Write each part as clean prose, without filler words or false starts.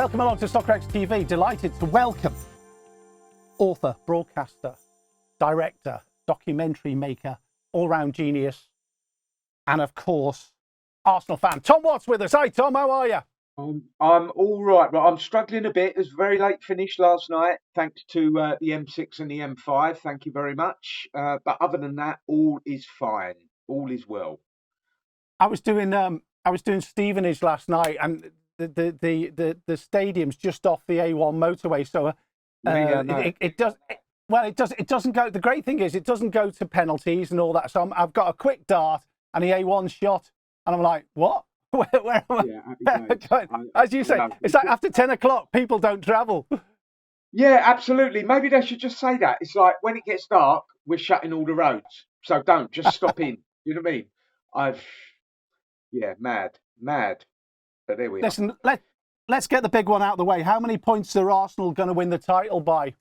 Welcome along to Soccer X TV. Delighted to welcome author, broadcaster, director, documentary maker, all-round genius, and of course, Arsenal fan. Tom Watt's with us. Hi, Tom. How are you? I'm all right, but I'm struggling a bit. It was a very late finish last night, thanks to the M6 and the M5. Thank you very much. But other than that, all is fine. All is well. I was doing Stevenage last night, and the stadium's just off the A1 motorway, so it doesn't go. The great thing is it doesn't go to penalties and all that. So I've got a quick dart and the A1 shot, and I'm like, what? Where am I? As you say, it's like after 10 o'clock, people don't travel. Yeah, absolutely. Maybe they should just say that. It's like when it gets dark, we're shutting all the roads. So don't just stop in. You know what I mean? Mad. But there we are. Listen, let's get the big one out of the way. How many points are Arsenal going to win the title by?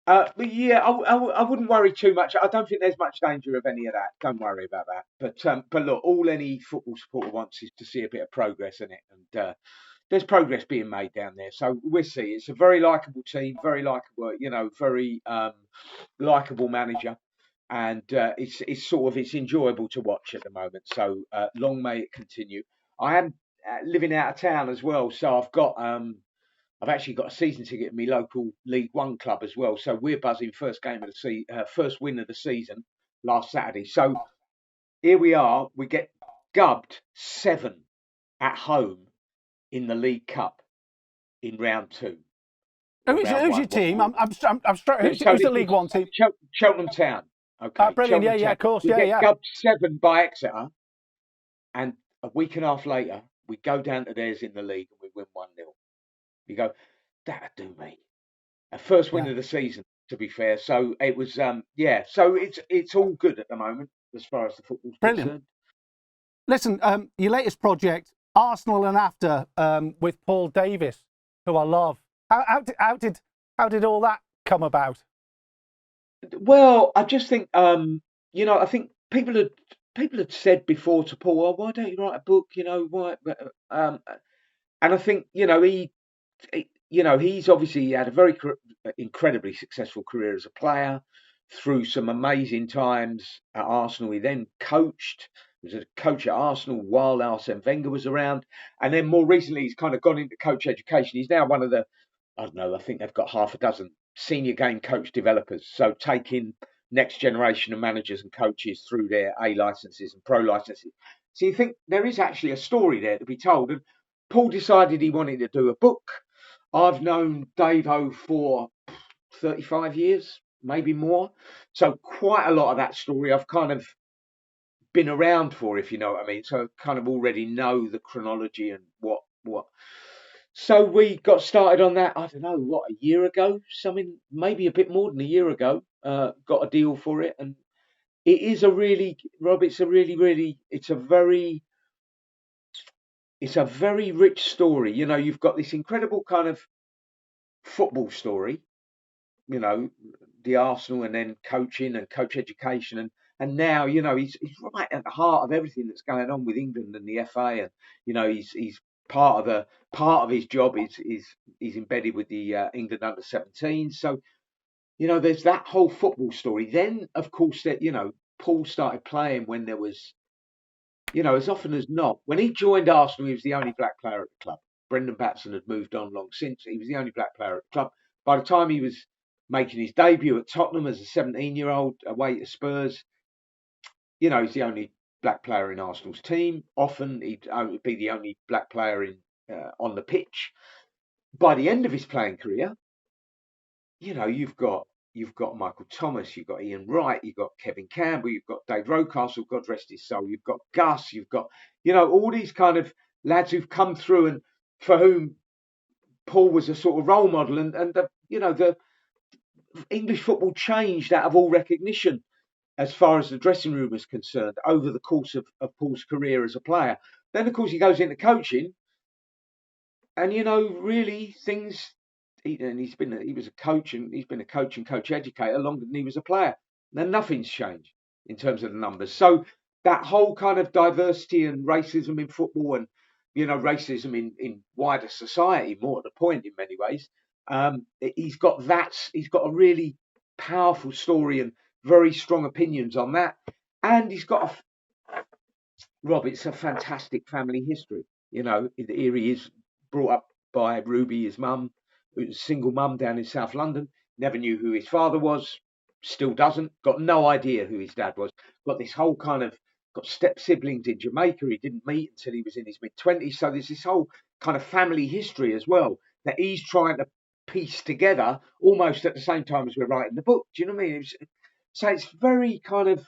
But yeah, I wouldn't worry too much. I don't think there's much danger of any of that. Don't worry about that. But look, all any football supporter wants is to see a bit of progress in it, and there's progress being made down there. So we'll see. It's a very likeable team, very likeable, very likeable manager, and it's enjoyable to watch at the moment. So long may it continue. I am living out of town as well, so I've actually got a season ticket in my local League One club as well. So we're buzzing first win of the season last Saturday. So here we are. We get gubbed 7 at home in the League Cup in round 2. Who's your team? I'm struck. Who's the League One team? Cheltenham Town. Okay. Brilliant. Yeah, of course. We get gubbed 7 by Exeter, and a week and a half later, we go down to theirs in the league and we win 1-0. You go, that'd do me. A first win of the season, to be fair. So it was, so it's all good at the moment as far as the football's concerned. Listen, your latest project, Arsenal and After, with Paul Davis, who I love. How did all that come about? Well, I just think, I think people had said before to Paul, "Oh, why don't you write a book?" Why? And I think, he's obviously had a very incredibly successful career as a player through some amazing times at Arsenal. He then coached. He was a coach at Arsenal while Arsene Wenger was around. And then more recently, he's kind of gone into coach education. He's now one of the, I think they've got half a dozen senior game coach developers. So taking next generation of managers and coaches through their A licenses and pro licenses. So you think there is actually a story there to be told. And Paul decided he wanted to do a book. I've known Dave-O for 35 years, maybe more. So quite a lot of that story I've kind of been around for, if you know what I mean. So I kind of already know the chronology and what. So we got started on that, I don't know, a year ago? Maybe a bit more than a year ago. Got a deal for it. And it is Rob, it's a very rich story. You've got this incredible kind of football story, the Arsenal, and then coaching and coach education. And now, he's right at the heart of everything that's going on with England and the FA. And, he's part of his job is he's embedded with the England under 17. So, there's that whole football story. Then, of course, that, Paul started playing when there was, as often as not, when he joined Arsenal, he was the only black player at the club. Brendan Batson had moved on long since. He was the only black player at the club. By the time he was making his debut at Tottenham as a 17-year-old away to Spurs, he's the only black player in Arsenal's team. Often he'd be the only black player on the pitch. By the end of his playing career, you've got Michael Thomas, you've got Ian Wright, you've got Kevin Campbell, you've got Dave Rocastle, God rest his soul, you've got Gus, you've got, all these kind of lads who've come through and for whom Paul was a sort of role model. And the English football changed out of all recognition as far as the dressing room is concerned over the course of Paul's career as a player. Then, of course, he goes into coaching and, really things... He was a coach, and he's been a coach and coach educator longer than he was a player. Then nothing's changed in terms of the numbers. So that whole kind of diversity and racism in football and racism in wider society, more to the point in many ways. He's got a really powerful story and very strong opinions on that. And he's got Rob, it's a fantastic family history. Here he is, brought up by Ruby, his mum, who's a single mum down in South London. Never knew who his father was, still doesn't. Got no idea who his dad was. Got this whole got step siblings in Jamaica he didn't meet until he was in his mid-20s. So there's this whole kind of family history as well that he's trying to piece together almost at the same time as we're writing the book. Do you know what I mean? So it's very kind of,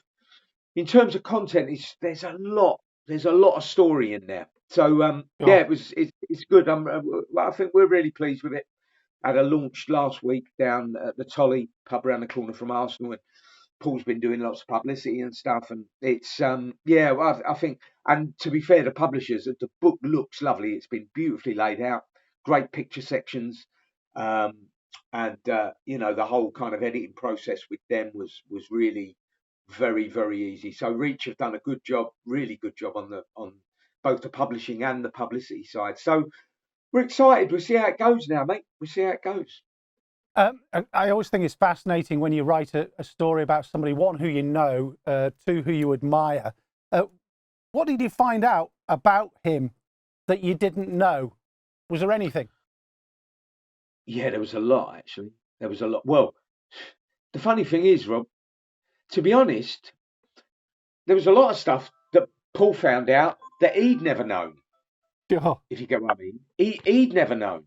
in terms of content, there's a lot of story in there. So Sure. it's good. I think we're really pleased with it. Had a launch last week down at the Tolly pub around the corner from Arsenal, and Paul's been doing lots of publicity and stuff. And it's I think, and to be fair to publishers, the book looks lovely. It's been beautifully laid out, great picture sections, and the whole kind of editing process with them was really very, very easy. So Reach have done a good job, really good job on both the publishing and the publicity side. So we're excited. We'll see how it goes now, mate. We'll see how it goes. I always think it's fascinating when you write a story about somebody, one, who you know, two, who you admire. What did you find out about him that you didn't know? Was there anything? Yeah, there was a lot, actually. There was a lot. Well, the funny thing is, Rob, to be honest, there was a lot of stuff that Paul found out that he'd never known, Sure. if you get what I mean. He'd never known.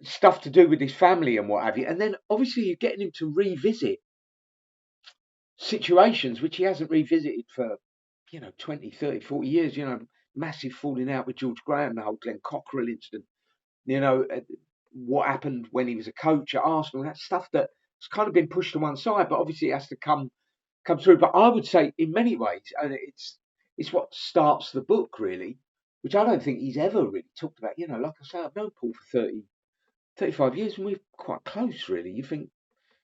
Stuff to do with his family and what have you. And then obviously you're getting him to revisit situations which he hasn't revisited for, 20, 30, 40 years, massive falling out with George Graham, the whole Glenn Cockrell incident, what happened when he was a coach at Arsenal, that stuff that's kind of been pushed to one side, but obviously it has to come through. But I would say in many ways, and it's what starts the book really, which I don't think he's ever really talked about. Like I say, I've known Paul for 35 years, and we're quite close, really. You think,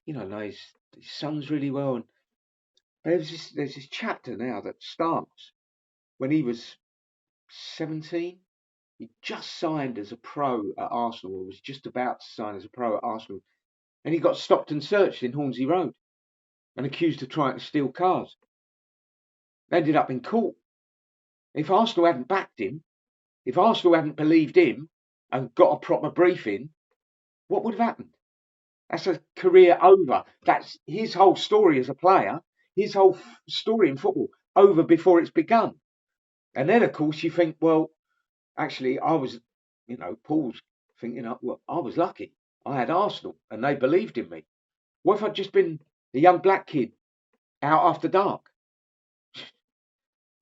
know his sons really well. And there's this chapter now that starts when he was 17. He just signed as a pro at Arsenal, or was just about to sign as a pro at Arsenal, and he got stopped and searched in Hornsey Road and accused of trying to steal cars. Ended up in court. If Arsenal hadn't backed him, if Arsenal hadn't believed him and got a proper briefing, what would have happened? That's a career over. That's his whole story as a player, his whole story in football over before it's begun. And then, of course, you think, well, actually, I was, Paul's thinking, well, I was lucky. I had Arsenal and they believed in me. What if I'd just been a young black kid out after dark?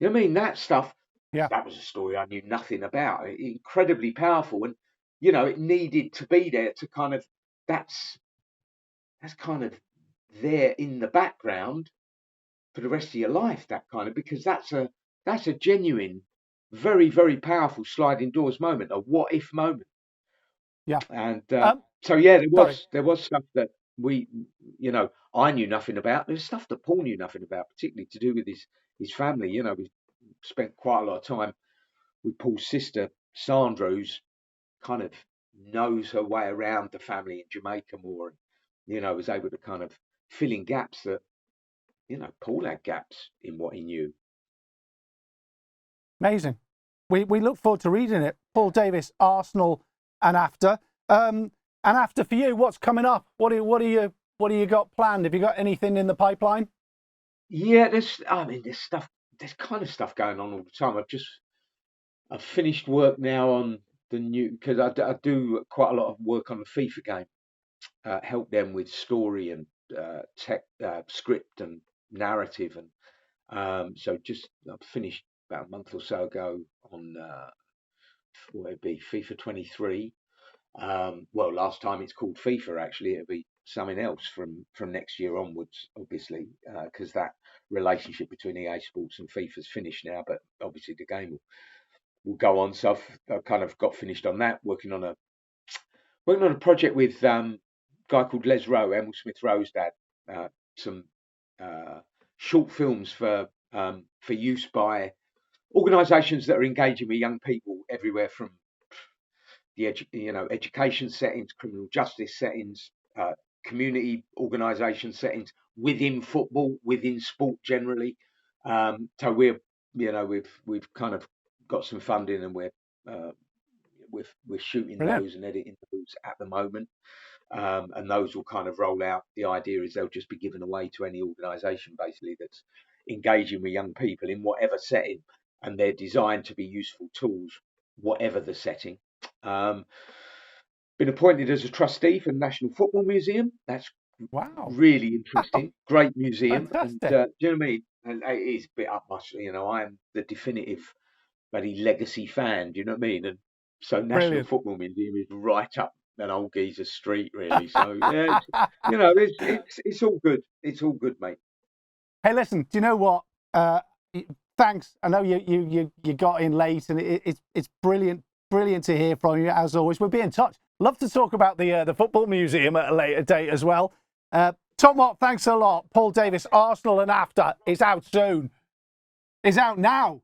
You know what I mean? That stuff, Yeah. that was a story I knew nothing about. Incredibly powerful. And, it needed to be there to kind of, that's kind of there in the background for the rest of your life, that kind of, because that's a genuine, very, very powerful sliding doors moment, a what if moment. Yeah. And so yeah, Sorry. there was stuff that we, I knew nothing about. There's stuff that Paul knew nothing about, particularly to do with his family. We spent quite a lot of time with Paul's sister Sandra, who's kind of knows her way around the family in Jamaica more, and was able to kind of fill in gaps that Paul had gaps in what he knew. Amazing. We look forward to reading it. Paul Davis, Arsenal, and after. And after for you, what's coming up? What do you got planned? Have you got anything in the pipeline? Yeah, there's stuff. There's kind of stuff going on all the time. I've finished work now on the new, because I do quite a lot of work on the FIFA game. Help them with story and tech, script and narrative, and so I've finished about a month or so ago on what would it be, FIFA 23. Well, last time it's called FIFA. Actually, it'll be something else from next year onwards, obviously, because that relationship between EA Sports and FIFA's finished now. But obviously, the game will go on. So I've kind of got finished on that, working on a project with a guy called Les Rowe, Emil Smith Rowe's dad. Some short films for use by organisations that are engaging with young people everywhere from the education settings, criminal justice settings, community organisation settings, within football, within sport generally. So we've kind of got some funding, and we're shooting Brilliant. those and editing those at the moment. And those will kind of roll out. The idea is they'll just be given away to any organisation basically that's engaging with young people in whatever setting, and they're designed to be useful tools, whatever the setting. Been appointed as a trustee for the National Football Museum. That's Wow. really interesting. Great museum. Fantastic. And do you know what I mean? And it is a bit up my, I am the definitive bloody legacy fan. Do you know what I mean? And so National Brilliant. Football Museum is right up an old geezer street, really. So yeah, it's all good. It's all good, mate. Hey, listen. Do you know what? Thanks. I know you got in late, and it's brilliant to hear from you as always. We'll be in touch. Love to talk about the football museum at a later date as well. Tom Watt, thanks a lot. Paul Davis, Arsenal and After is out soon. Is out now.